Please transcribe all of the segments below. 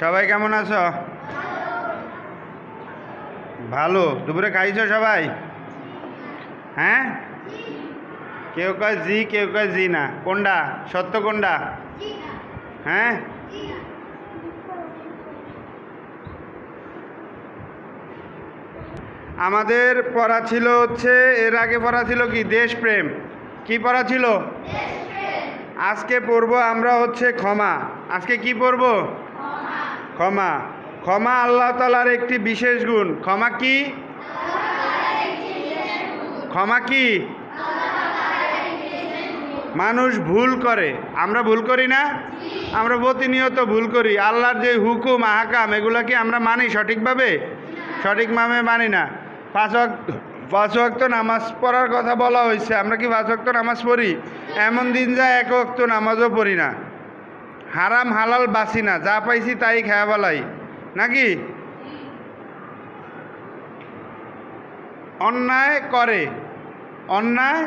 সবাই কেমন আছো? ভালো। দুপুরে খাইছো সবাই? হ্যাঁ, কেউ কয় জি, কেউ কয় জি না। কোনটা সত্য, কোনটা? হ্যাঁ, আমাদের পড়া ছিল হচ্ছে, এর আগে পড়া ছিল কি দেশপ্রেম। কি পড়া ছিল? আজকে পড়বো আমরা হচ্ছে ক্ষমা। আজকে কি পড়বো? ক্ষমা। ক্ষমা আল্লাহ তাআলার একটি বিশেষ গুণ। ক্ষমা কি? ক্ষমা কি? মানুষ ভুল করে, আমরা ভুল করি না? আমরা প্রতিনিয়ত ভুল করি। আল্লাহর যে হুকুম আহকাম এগুলো কি আমরা মানি সঠিকভাবে? সঠিকভাবে মানি না। পাঁচ ওয়াক্ত নামাজ পড়ার কথা বলা হয়েছে, আমরা কি 5 ওয়াক্ত নামাজ পড়ি? এমন দিন যায় 1 ওয়াক্ত নামাজও পড়ি না। হারাম হালাল বাসি না, যা পাইছি তাই খেয়া বলাই নাকি? অন্যায় করে, অন্যায়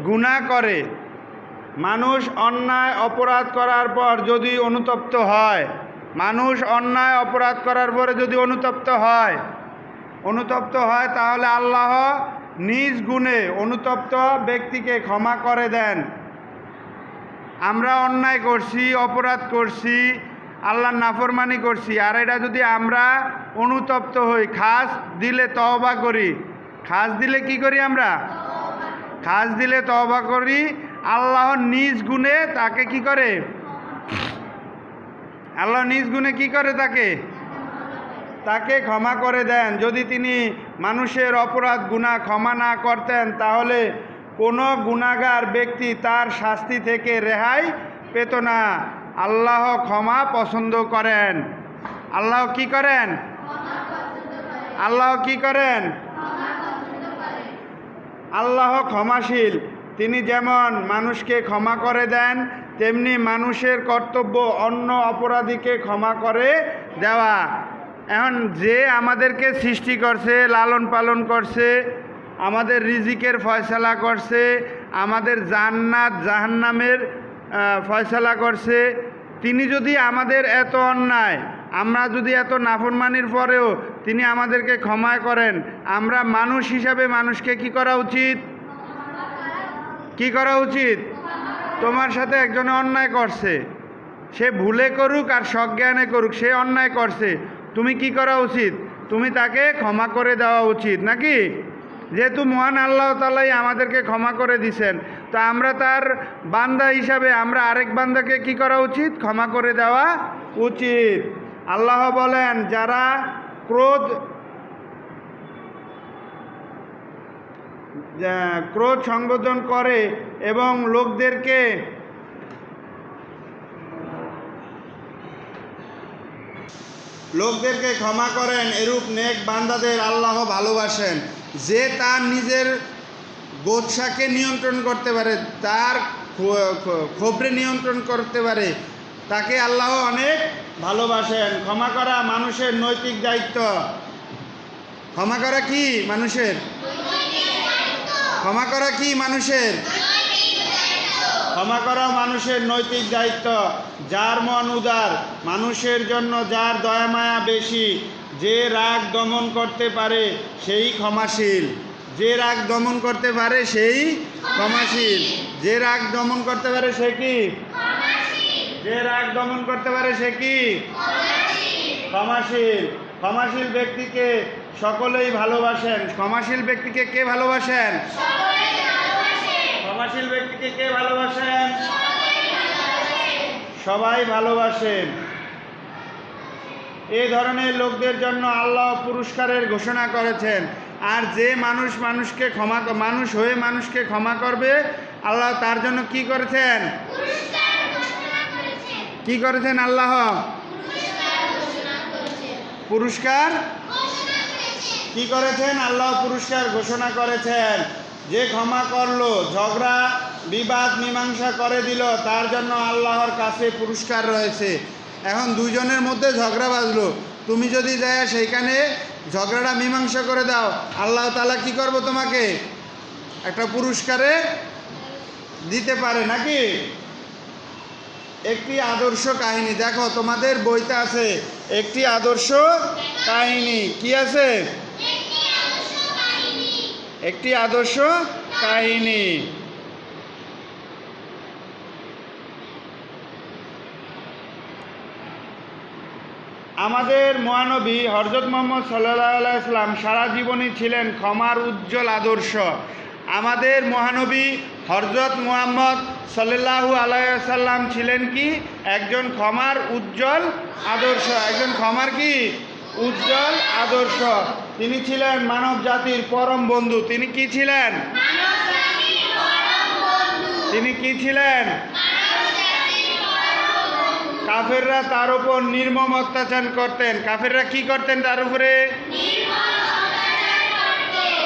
গুনাহ করে। মানুষ অন্যায় অপরাধ করার পর যদি অনুতপ্ত হয়, মানুষ অন্যায় অপরাধ করার পরে যদি অনুতপ্ত হয় তাহলে আল্লাহ নিজ গুণে অনুতপ্ত ব্যক্তিকে ক্ষমা করে দেন। আমরা অন্যায় করছি, অপরাধ করছি, আল্লাহর নাফরমানি করছি, আর এটা যদি আমরা অনুতপ্ত হই, খাস দিলে তওবা করি, খাস দিলে কি করি আমরা? খাস দিলে তওবা করি, আল্লাহ নিজ গুণে তাকে কি করে? আল্লাহ নিজ গুণে কি করে? তাকে ক্ষমা করে দেন। যদি তিনি মানুষের অপরাধ গুনাহ ক্ষমা না করতেন তাহলে কোনো গুনাহগার ব্যক্তি তার শাস্তি থেকে রেহাই পেত না। আল্লাহ ক্ষমা পছন্দ করেন। আল্লাহ কি করেন? আল্লাহ কি করেন? আল্লাহ ক্ষমাশীল। তিনি যেমন মানুষকে ক্ষমা করে দেন, তেমনি মানুষের কর্তব্য অন্য অপরাধীকে ক্ষমা করে দেওয়া। এখন যে আমাদেরকে সৃষ্টি করছে, লালন পালন করছে, আমাদের রিজিকের ফয়সালা করছে, আমাদের জান্নাত জাহান্নামের ফয়সালা করছে, তিনি যদি আমাদের এত অন্যায়, আমরা যদি এত নাফরমানির পরেও তিনি আমাদেরকে ক্ষমা করেন, আমরা মানুষ হিসাবে মানুষকে কি করা উচিত? কি করা উচিত? তোমার সাথে একজনে অন্যায় করছে, সে ভুলে করুক আর সজ্ঞানে করুক, সে অন্যায় করছে, তুমি কি করা উচিত? তুমি তাকে ক্ষমা করে দেওয়া উচিত নাকি? যেহেতু মহান আল্লাহ তাআলাই আমাদেরকে ক্ষমা করে দিছেন, তো আমরা তার বান্দা হিসাবে আমরা আরেক বান্দাকে কি করা উচিত? ক্ষমা করে দেওয়া উচিত। আল্লাহ বলেন, যারা ক্রোধ সংবোধন করে এবং লোকদেরকে ক্ষমা করেন, এরূপ নেক বান্দাদের আল্লাহ ভালোবাসেন। যে তার নিজের গোচ্ছাকে নিয়ন্ত্রণ করতে পারে, তার ক্ষোভে নিয়ন্ত্রণ করতে পারে, তাকে আল্লাহ অনেক ভালোবাসেন। ক্ষমা করা মানুষের নৈতিক দায়িত্ব। ক্ষমা করা কি মানুষের? ক্ষমা করা কি মানুষের? ক্ষমা করা মানুষের নৈতিক দায়িত্ব। যার মন উদার, মানুষের জন্য যার দয়া মায়া বেশি, যে রাগ দমন করতে পারে সেই ক্ষমাশীল। যে রাগ দমন করতে পারে সেই ক্ষমাশীল। যে রাগ দমন করতে পারে সে কি? যে রাগ দমন করতে পারে সে কি? ক্ষমাশীল। ক্ষমাশীল ব্যক্তিকে সকলেই ভালোবাসেন। ক্ষমাশীল ব্যক্তিকে কে ভালোবাসেন? ক্ষমাশীল ব্যক্তিকে কে ভালোবাসেন? সবাই ভালোবাসেন। এই ধরনের লোকদের জন্য আল্লাহ পুরস্কারের ঘোষণা করেছেন। আর যে মানুষ মানুষ হয়ে মানুষকে ক্ষমা করবে, আল্লাহ তার জন্য কি করেছেন? কি করেছেন? আল্লাহ পুরস্কার কি করেছেন? আল্লাহ পুরস্কার ঘোষণা করেছেন। যে ক্ষমা করলো, ঝগড়া বিবাদ মীমাংসা করে দিল, তার জন্য আল্লাহর কাছে পুরস্কার রয়েছে। এখন দুইজনের মধ্যে ঝগড়া বাজলো, তুমি যদি যায় সেইখানে ঝগড়াটা মীমাংসা করে দাও, আল্লাহ তাআলা কি করবো? তোমাকে একটা পুরস্কারে দিতে পারে নাকি? একটি আদর্শ কাহিনী। দেখো তোমাদের বইতে আছে একটি আদর্শ কাহিনী। কি আছে? একটি আদর্শ কাহিনী। আমাদের মহানবী হযরত মুহাম্মদ সাল্লাল্লাহু আলাইহি ওয়াসাল্লাম সারা জীবনই ছিলেন ক্ষমার উজ্জ্বল আদর্শ। আমাদের মহানবী হযরত মুহাম্মদ সাল্লাল্লাহু আলাইহি ওয়াসাল্লাম ছিলেন কি? একজন ক্ষমার উজ্জ্বল আদর্শ। একজন ক্ষমার কি? উজ্জ্বল আদর্শ। তিনি ছিলেন মানব জাতির পরম বন্ধু। তিনি কি ছিলেন? তিনি কি ছিলেন? কাফেররা তার উপর নির্মম অত্যাচার করতেন। কাফেররা কি করতেন তার উপরে?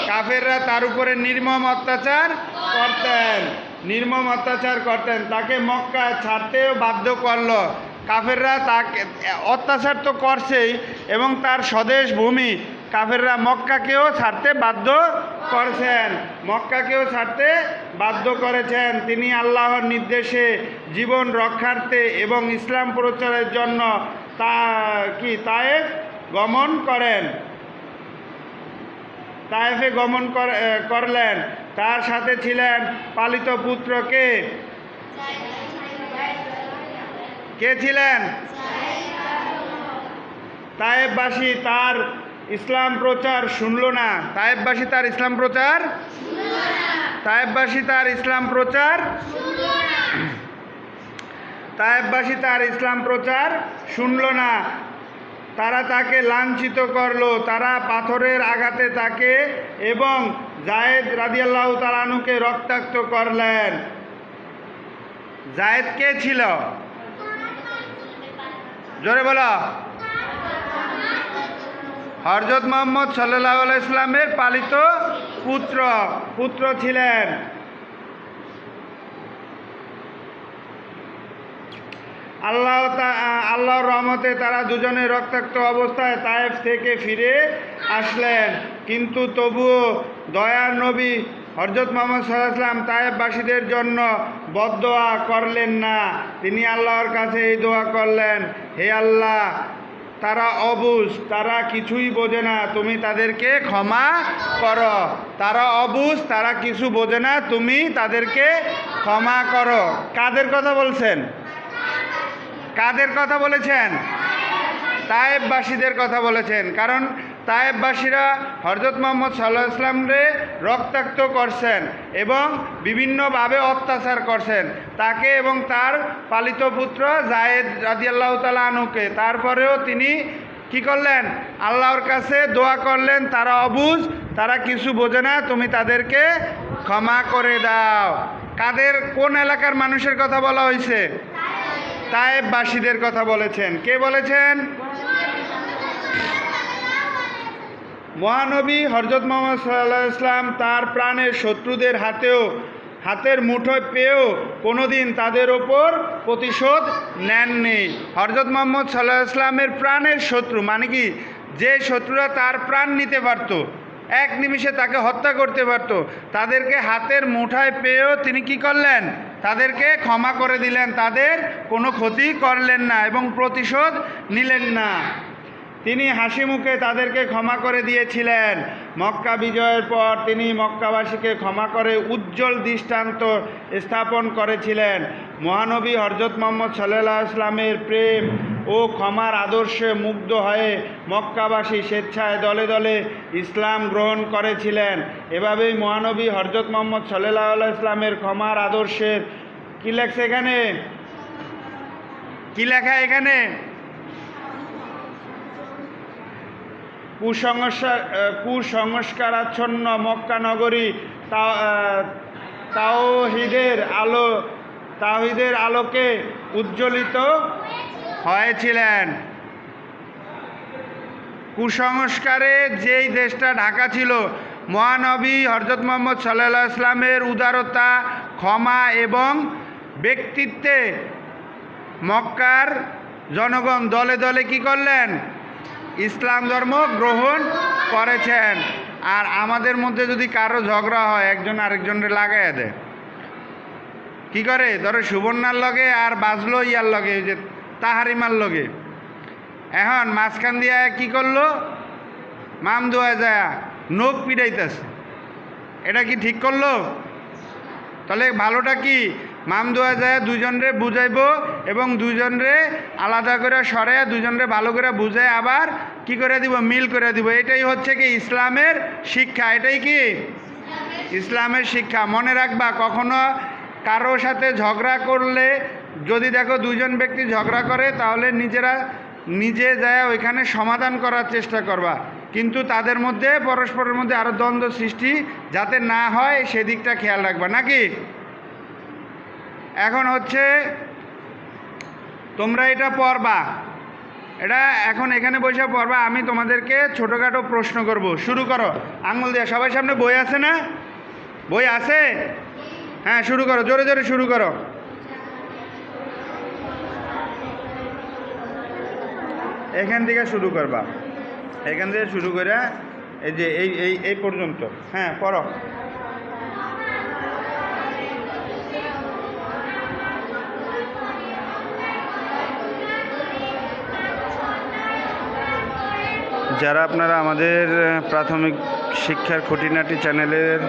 কাফেররা তার উপরে নির্মম অত্যাচার করতেন। নির্মম অত্যাচার করতেন। তাকে মক্কা ছাড়তেও বাধ্য করলো। কাফেররা তাকে অত্যাচার তো করছেই, এবং তার স্বদেশ ভূমি কাফেররা মক্কাকেও ছাড়তে বাধ্য করেছেন। মক্কাকেও ছাড়তে বাধ্য করেছেন। তিনি আল্লাহর নির্দেশে জীবন রক্ষার্থে এবং ইসলাম প্রচারের জন্য তায়েফ গমন করেন। তায়েফে গমন করলেন। তার সাথে ছিলেন পালিত পুত্র কে? কে ছিলেন? তায়েফবাসী তার ইসলাম প্রচার শুনল না। তায়েফবাসী তার ইসলাম প্রচার তায়েফবাসী তার ইসলাম প্রচার তায়েফবাসী তার ইসলাম প্রচার শুনল না। তারা তাকে লাঞ্ছিত করলো। তারা পাথরের আঘাতে তাকে এবং যায়েদ রাদিয়াল্লাহু তাআলা আনহুকে রক্তাক্ত করলেন। যায়েদ কে ছিল? জোরে বলো। হযরত মুহাম্মদ সাল্লাল্লাহু আলাইহি ওয়াসাল্লামের পালিত পুত্র ছিলেন। আল্লাহর রহমতে তারা দুজনে রক্তাক্ত অবস্থায় তায়েফ থেকে ফিরে আসলেন। কিন্তু তবুও দয়ার নবী হযরত মুহাম্মদ সাল্লাল্লাহু আলাইহি ওয়াসাল্লাম তায়েফবাসীদের জন্য বদদোয়া করলেন না। তিনি আল্লাহর কাছে এই দোয়া করলেন, হে আল্লাহ, তারা অবুঝ, তারা কিছুই বোঝে না, তুমি তাদেরকে ক্ষমা করো। তারা অবুঝ, তারা কিছু বোঝে না, তুমি তাদেরকে ক্ষমা করো। কাদের কথা বলছেন? কাদের কথা বলেছেন? তায়েফবাসীদের কথা বলেছেন। কারণ তায়েফবাসীরা হযরত মুহাম্মদ সাল্লাল্লাহু আলাইহি ওয়াসাল্লামকে রক্তাক্ত করছেন এবং বিভিন্নভাবে অত্যাচার করছেন তাকে এবং তার পালিত পুত্র যায়েদ রাদিয়াল্লাহু তাআলা আনহুকে। তারপরেও তিনি কি করলেন? আল্লাহর কাছে দোয়া করলেন, তারা অবুঝ, তারা কিছু বোঝে না, তুমি তাদেরকে ক্ষমা করে দাও। কোন এলাকার মানুষের কথা বলা হয়েছে? তায়েফবাসীদের কথা বলেছেন। কে বলেছেন? মহানবী হযরত মুহাম্মদ সাল্লাল্লাহু আলাইহি ওয়াসাল্লাম তার প্রাণের শত্রুদের হাতের মুঠোয় পেয়েও কোনোদিন তাদের ওপর প্রতিশোধ নেননি। হযরত মুহাম্মদ সাল্লাল্লাহু আলাইহি ওয়াসাল্লামের প্রাণের শত্রু মানে কি? যে শত্রুরা তার প্রাণ নিতে পারত, এক নিমিষে তাকে হত্যা করতে পারত, তাদেরকে হাতের মুঠায় পেয়েও তিনি কি করলেন? তাদেরকে ক্ষমা করে দিলেন। তাদের কোনো ক্ষতি করলেন না এবং প্রতিশোধ নিলেন না। তিনি হাসি মুখে তাদেরকে ক্ষমা করে দিয়েছিলেন। মক্কা বিজয়ের পর তিনি মক্কাবাসীকে ক্ষমা করে উজ্জ্বল দৃষ্টান্ত স্থাপন করেছিলেন। মহানবী হযরত মুহাম্মদ সাল্লাল্লাহু আলাইহি ওয়াসাল্লামের প্রেম ও ক্ষমার আদর্শে মুগ্ধ হয়ে মক্কাবাসী স্বেচ্ছায় দলে দলে ইসলাম গ্রহণ করেছিলেন। এভাবেই মহানবী হযরত মুহাম্মদ সাল্লাল্লাহু আলাইহি ওয়াসাল্লামের ক্ষমার আদর্শের কি লেখছে এখানে? কি লেখা এখানে? কুসংস্কারাচ্ছন্ন মক্কা নগরী তাওহীদের আলোকে উজ্জ্বলিত হয়েছিলেন। কুসংস্কারে যেই দেশটা ঢাকা ছিল, মহানবী হযরত মুহাম্মদ সাল্লাল্লাহু আলাইহি ওয়াসাল্লামের উদারতা, ক্ষমা এবং ব্যক্তিত্বে মক্কার জনগণ দলে দলে কি করলেন? ইসলাম ধর্ম গ্রহণ করেছেন। আর আমাদের মধ্যে যদি কারো ঝগড়া হয়, একজন আরেকজনের লাগাইয়া দেয়, কি করে, ধরো সুবর্ণার লগে আর বাজলো ইয়ার লগে, ওই যে তাহারিমার লগে। এখন মাঝখান দিয়া কি করলো, মামদুয়া যায় নখ পিড়াইতেছে। এটা কি ঠিক করলো? তাহলে ভালোটা কি, মামদুয়া যায় দুজনরে বুঝাইবো এবং দুজনরে আলাদা করে সরে দুজনরে ভালো করে বুঝায় আবার কি করে দিব, মিল করে দিব। এটাই হচ্ছে কি ইসলামের শিক্ষা। এটাই কি ইসলামের শিক্ষা। মনে রাখবা, কখনো কারো সাথে ঝগড়া করলে যদি দেখো দুজন ব্যক্তি ঝগড়া করে, তাহলে নিজে যায় ওইখানে সমাধান করার চেষ্টা করবা, কিন্তু তাদের মধ্যে পরস্পরের মধ্যে আরও দ্বন্দ্ব সৃষ্টি যাতে না হয় সেদিকটা খেয়াল রাখবা, নাকি? এখন হচ্ছে তোমরা এটা পড়বা, এটা এখন এখানে বসে পড়বা। আমি তোমাদেরকে ছোটোখাটো প্রশ্ন করব। শুরু করো আঙুল দিয়ে। সবার সামনে বই আছে না? বই আছে? হ্যাঁ, শুরু করো, জোরে জোরে শুরু করো। এখান থেকে শুরু করবা, এখান থেকে শুরু করে এই যে এই পর্যন্ত। হ্যাঁ, পড়ো। যারা আপনারা আমাদের প্রাথমিক শিক্ষার খুঁটিনাটি চ্যানেলের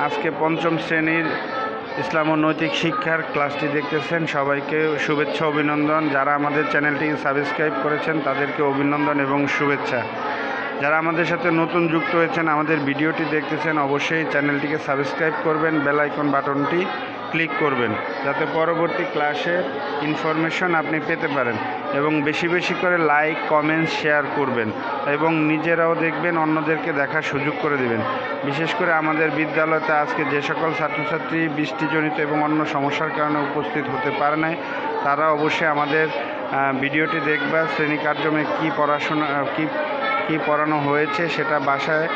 আজকে পঞ্চম শ্রেণীর ইসলাম ও নৈতিক শিক্ষার ক্লাসটি দেখতেছেন, সবাইকে শুভেচ্ছা অভিনন্দন। যারা আমাদের চ্যানেলটি সাবস্ক্রাইব করেছেন তাদেরকে অভিনন্দন এবং শুভেচ্ছা। যারা আমাদের সাথে নতুন যুক্ত হয়েছেন, আমাদের ভিডিওটি দেখতেছেন, অবশ্যই চ্যানেলটিকে সাবস্ক্রাইব করবেন, বেল আইকন বাটনটি ক্লিক করবেন, যাতে পরবর্তী ক্লাসের ইনফরমেশন আপনি পেতে পারেন। এবং বেশি বেশি করে লাইক, কমেন্টস, শেয়ার করবেন এবং নিজেরাও দেখবেন, অন্যদেরকে দেখার সুযোগ করে দেবেন। বিশেষ করে আমাদের বিদ্যালয়তে আজকে যে সকল ছাত্রছাত্রী বৃষ্টিজনিত এবং অন্য সমস্যার কারণে উপস্থিত হতে পারে নাই, তারা অবশ্যই আমাদের ভিডিওটি দেখবা। শ্রেণী কার্যক্রমে কী পড়ানো হয়েছে সেটা বাসায়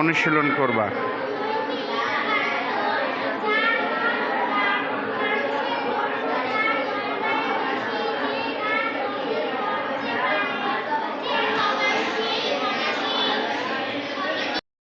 অনুশীলন করবা।